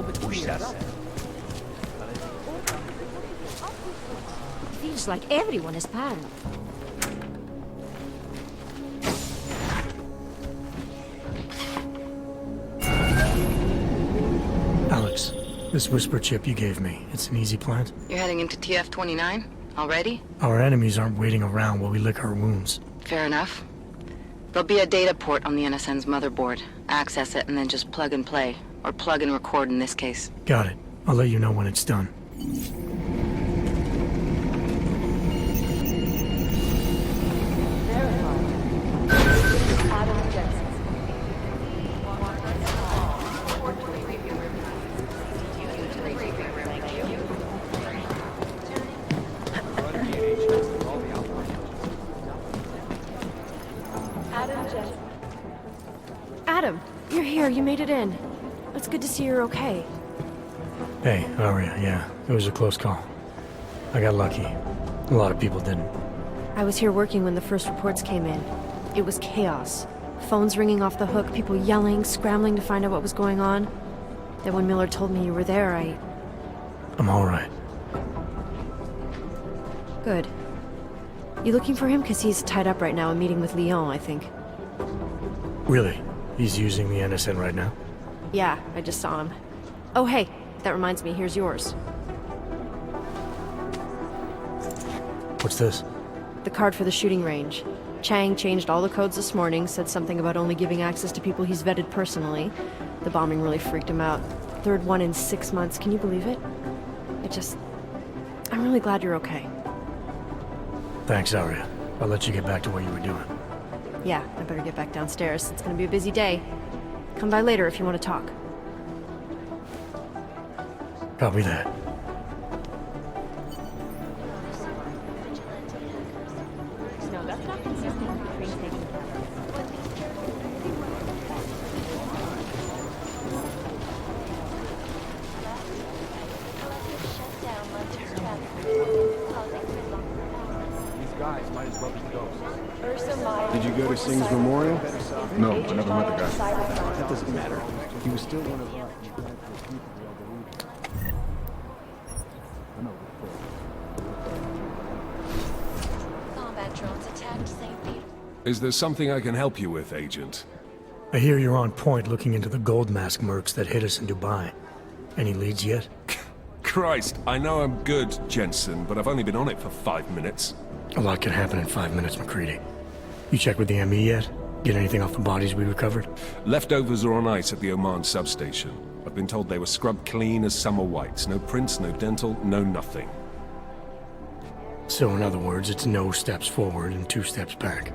go between us. Feels like everyone is panned. Alex, this whisper chip you gave me, it's an easy plant? You're heading into TF29? Already? Our enemies aren't waiting around while we lick our wounds. Fair enough. There'll be a data port on the NSN's motherboard. Access it and then just plug and play. Or plug and record in this case. Got it. I'll let you know when it's done. Adam, you're here. You made it in. It's good to see you're okay. Hey, Aria, yeah, it was a close call. I got lucky. A lot of people didn't. I was here working when the first reports came in. It was chaos. Phones ringing off the hook, people yelling, scrambling to find out what was going on. Then when Miller told me you were there, I'm alright. Good. You looking for him? Because he's tied up right now, a meeting with Lyon, I think. Really? He's using the NSN right now? Yeah, I just saw him. Oh, hey, that reminds me, here's yours. What's this? The card for the shooting range. Chang changed all the codes this morning, said something about only giving access to people he's vetted personally. The bombing really freaked him out. Third one in 6 months, can you believe it? I'm really glad you're okay. Thanks, Aria. I'll let you get back to what you were doing. Yeah, I better get back downstairs. It's gonna be a busy day. Come by later if you want to talk. Copy that. No, that's not consistent between taking These guys might as well be ghosts. Did you go to Singh's memorial? No, I never met the guy. That doesn't matter. He was still one of us. Combat drones attacked St. Peter. Is there something I can help you with, Agent? I hear you're on point looking into the gold mask mercs that hit us in Dubai. Any leads yet? Christ, I know I'm good, Jensen, but I've only been on it for 5 minutes. A lot can happen in 5 minutes, McCready. You checked with the ME yet? Get anything off the bodies we recovered? Leftovers are on ice at the Oman substation. I've been told they were scrubbed clean as summer whites. No prints, no dental, no nothing. So in other words, it's no steps forward and 2 steps back.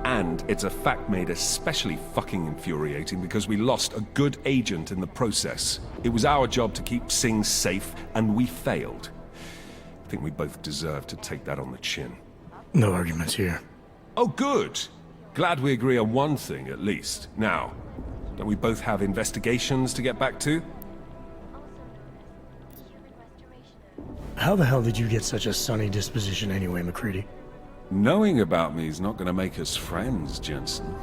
And it's a fact made especially fucking infuriating because we lost a good agent in the process. It was our job to keep Singh safe, and we failed. I think we both deserve to take that on the chin. No arguments here. Oh, good. Glad we agree on one thing, at least. Now, don't we both have investigations to get back to? How the hell did you get such a sunny disposition anyway, McCready? Knowing about me is not going to make us friends, Jensen.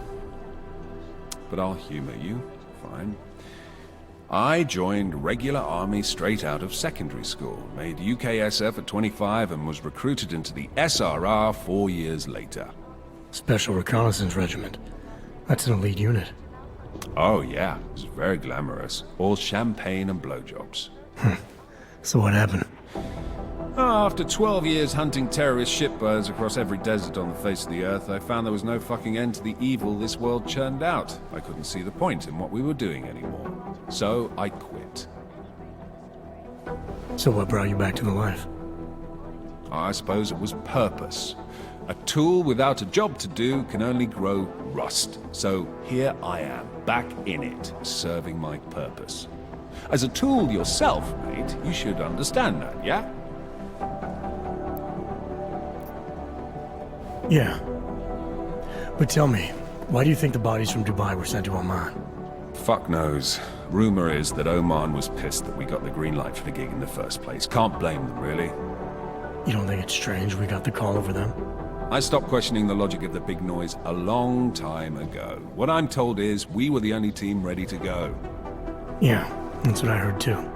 But I'll humor you. Fine. I joined regular army straight out of secondary school, made UKSF at 25 and was recruited into the SRR 4 years later. Special Reconnaissance Regiment. That's an elite unit. Oh yeah, it was very glamorous. All champagne and blowjobs. So what happened? After 12 years hunting terrorist shitbirds across every desert on the face of the earth, I found there was no fucking end to the evil this world churned out. I couldn't see the point in what we were doing anymore. So I quit. So what brought you back to the life? I suppose it was purpose. A tool without a job to do can only grow rust. So here I am, back in it, serving my purpose. As a tool yourself, mate, you should understand that, yeah? Yeah. But tell me, why do you think the bodies from Dubai were sent to Oman? Fuck knows. Rumor is that Oman was pissed that we got the green light for the gig in the first place. Can't blame them, really. You don't think it's strange we got the call over them? I stopped questioning the logic of the big noise a long time ago. What I'm told is we were the only team ready to go. Yeah, That's what I heard too.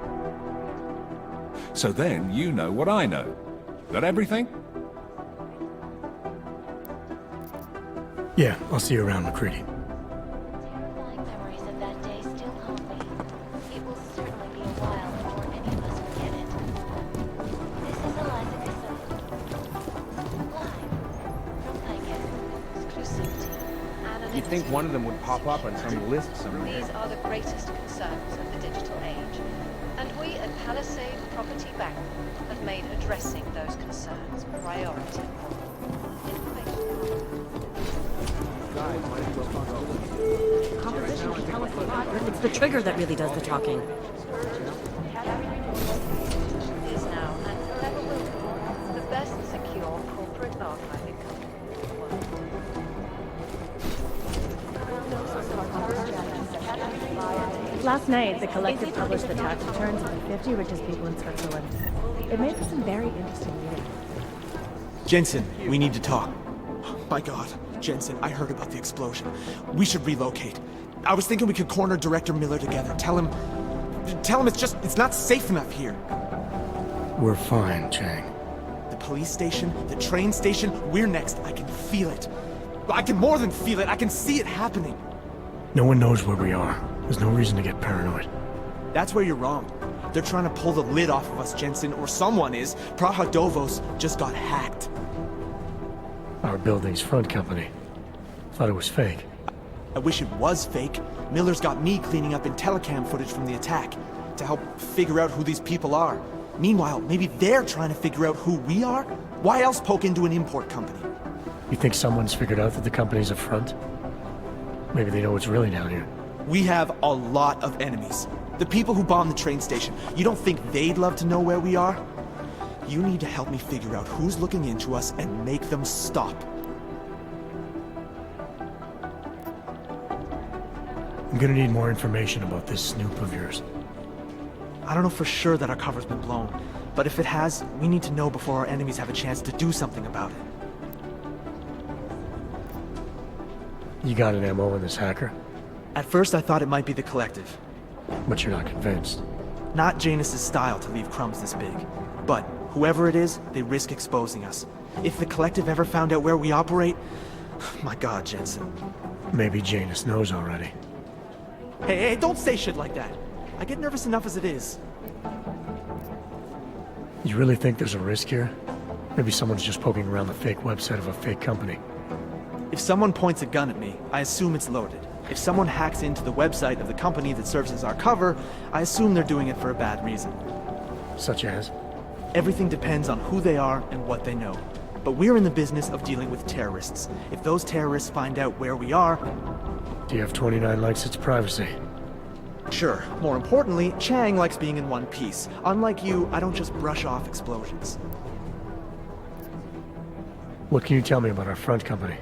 So then you know what I know. That everything? Yeah, I'll see you around, McCready. Terrifying memories of that day still haunt me. It will certainly be a while before any of us forget it. This is Eliza Casella. Live from Pikehead. Exclusivity. Anonymity. You'd think one of them would pop up on some list somewhere. These are the greatest concerns of the digital age, and we at Palisade Property Bank have made addressing those concerns priority. It's the trigger that really does the talking. Is now and forever will be the best secure corporate archiving company in the world. Last night, the collective published the tax returns of the 50 richest people in Switzerland. It made for some very interesting reading. Jensen, we need to talk. My God, Jensen, I heard about the explosion. We should relocate. I was thinking we could corner Director Miller together. Tell him it's not safe enough here. We're fine, Chang. The police station, the train station, we're next. I can feel it. I can more than feel it. I can see it happening. No one knows where we are. There's no reason to get paranoid. That's where you're wrong. They're trying to pull the lid off of us, Jensen, or someone is. Praha Dovos just got hacked. Our building's front company. Thought it was fake. I wish it was fake. Miller's got me cleaning up IntelliCam footage from the attack to help figure out who these people are. Meanwhile, maybe they're trying to figure out who we are? Why else poke into an import company? You think someone's figured out that the company's a front? Maybe they know what's really down here. We have a lot of enemies. The people who bombed the train station. You don't think they'd love to know where we are? You need to help me figure out who's looking into us and make them stop. I'm gonna need more information about this snoop of yours. I don't know for sure that our cover's been blown, but if it has, we need to know before our enemies have a chance to do something about it. You got an MO in this hacker? At first I thought it might be the Collective. But you're not convinced. Not Janus's style to leave crumbs this big. But whoever it is, they risk exposing us. If the Collective ever found out where we operate... My God, Jensen. Maybe Janus knows already. Hey, don't say shit like that. I get nervous enough as it is. You really think there's a risk here? Maybe someone's just poking around the fake website of a fake company. If someone points a gun at me, I assume it's loaded. If someone hacks into the website of the company that serves as our cover, I assume they're doing it for a bad reason. Such as? Everything depends on who they are and what they know. But we're in the business of dealing with terrorists. If those terrorists find out where we are... TF29 likes its privacy. Sure. More importantly, Chang likes being in one piece. Unlike you, I don't just brush off explosions. What can you tell me about our front company?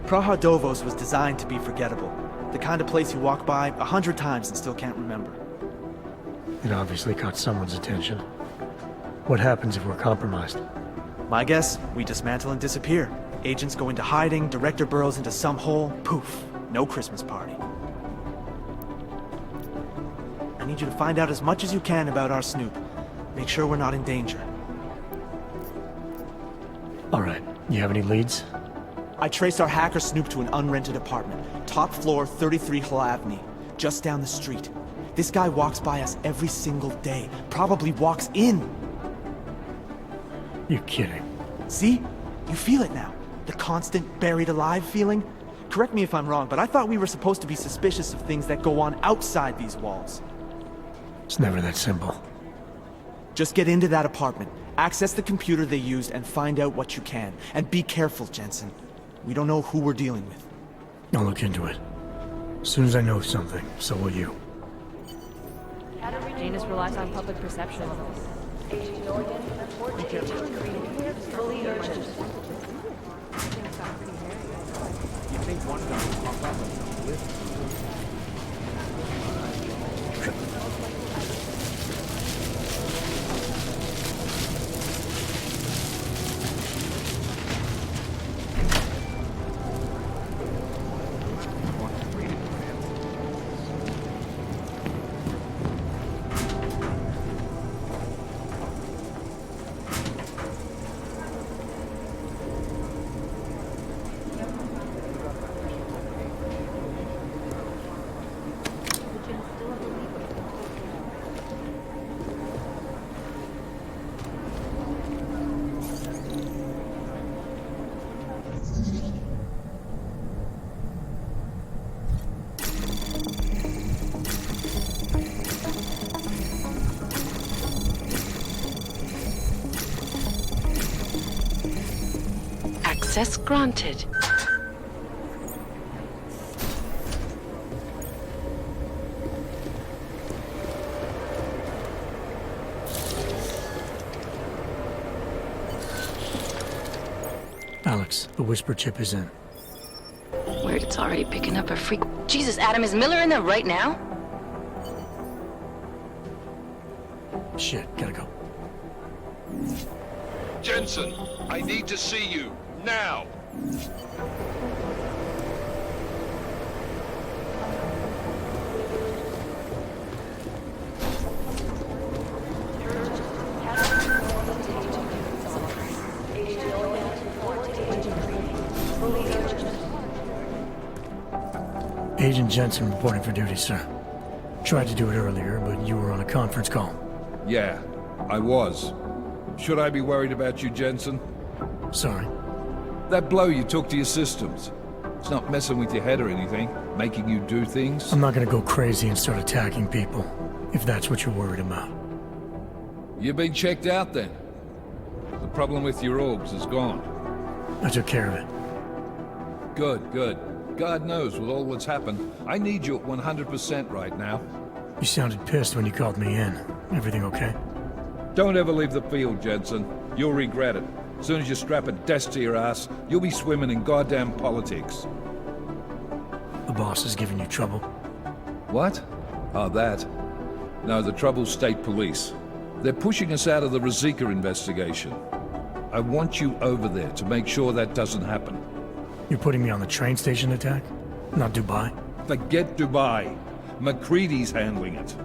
Praha Dovos was designed to be forgettable. The kind of place you walk by 100 times and still can't remember. It obviously caught someone's attention. What happens if we're compromised? My guess, we dismantle and disappear. Agents go into hiding, Director burrows into some hole, poof, no Christmas party. I need you to find out as much as you can about our snoop. Make sure we're not in danger. All right. You have any leads? I traced our hacker snoop to an unrented apartment. Top floor, 33 Hlavny, just down the street. This guy walks by us every single day. Probably walks in. You're kidding. See? You feel it now. The constant buried alive feeling. Correct me if I'm wrong, but I thought we were supposed to be suspicious of things that go on outside these walls. It's never that simple. Just get into that apartment, access the computer they used, and find out what you can. And be careful, Jensen. We don't know who we're dealing with. I'll look into it. As soon as I know something, so will you. Janus relies on public perception. You'd think one of them would pop up on some list. Access granted. Alex, the whisper chip is in. Weird, it's already picking up a freak. Jesus, Adam, is Miller in there right now? Shit, gotta go. Jensen, I need to see you, now! Agent Jensen reporting for duty, sir. Tried to do it earlier, but you were on a conference call. Yeah, I was. Should I be worried about you, Jensen? Sorry. That blow you took to your systems. It's not messing with your head or anything, making you do things. I'm not gonna go crazy and start attacking people, if that's what you're worried about. You've been checked out then. The problem with your orbs is gone. I took care of it. Good, good. God knows with all what's happened, I need you at 100% right now. You sounded pissed when you called me in. Everything okay? Don't ever leave the field, Jensen. You'll regret it. As soon as you strap a desk to your ass, you'll be swimming in goddamn politics. The boss is giving you trouble. What? Oh, that. No, the trouble's state police. They're pushing us out of the Ruzicka investigation. I want you over there to make sure that doesn't happen. You're putting me on the train station attack? Not Dubai? Forget Dubai. McCready's handling it.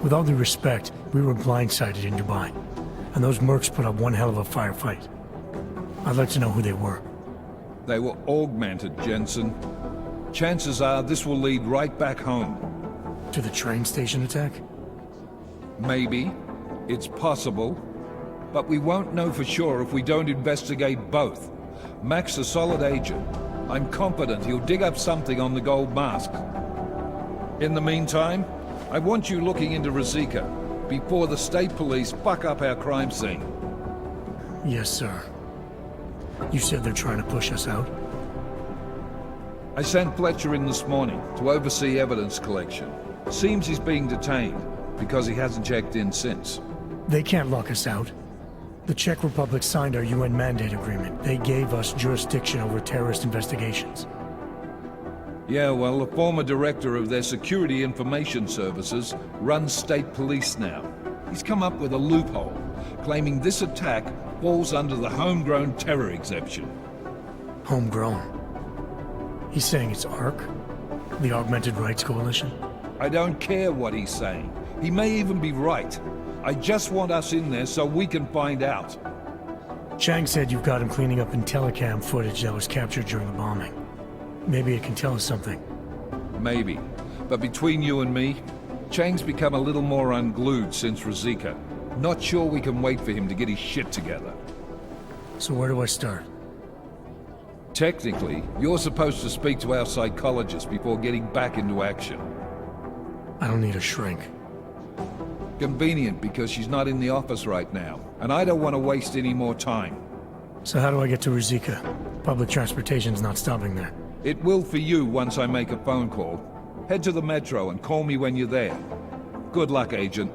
With all due respect, we were blindsided in Dubai, and those mercs put up one hell of a firefight. I'd like to know who they were. They were augmented, Jensen. Chances are this will lead right back home. To the train station attack? Maybe. It's possible. But we won't know for sure if we don't investigate both. Mac's a solid agent. I'm confident he'll dig up something on the gold mask. In the meantime, I want you looking into Ruzicka before the state police fuck up our crime scene. Yes, sir. You said they're trying to push us out? I sent Fletcher in this morning to oversee evidence collection. Seems he's being detained because he hasn't checked in since. They can't lock us out. The Czech Republic signed our UN mandate agreement. They gave us jurisdiction over terrorist investigations. Yeah, well, the former director of their security information services runs state police now. He's come up with a loophole, claiming this attack falls under the homegrown terror exception. Homegrown? He's saying it's ARC? The Augmented Rights Coalition? I don't care what he's saying. He may even be right. I just want us in there so we can find out. Chang said you've got him cleaning up Intellicam footage that was captured during the bombing. Maybe it can tell us something. Maybe. But between you and me, Chang's become a little more unglued since Ruzicka. Not sure we can wait for him to get his shit together. So where do I start? Technically, you're supposed to speak to our psychologist before getting back into action. I don't need a shrink. Convenient because she's not in the office right now, and I don't want to waste any more time. So how do I get to Ruzicka? Public transportation's not stopping there. It will for you once I make a phone call. Head to the metro and call me when you're there. Good luck, Agent.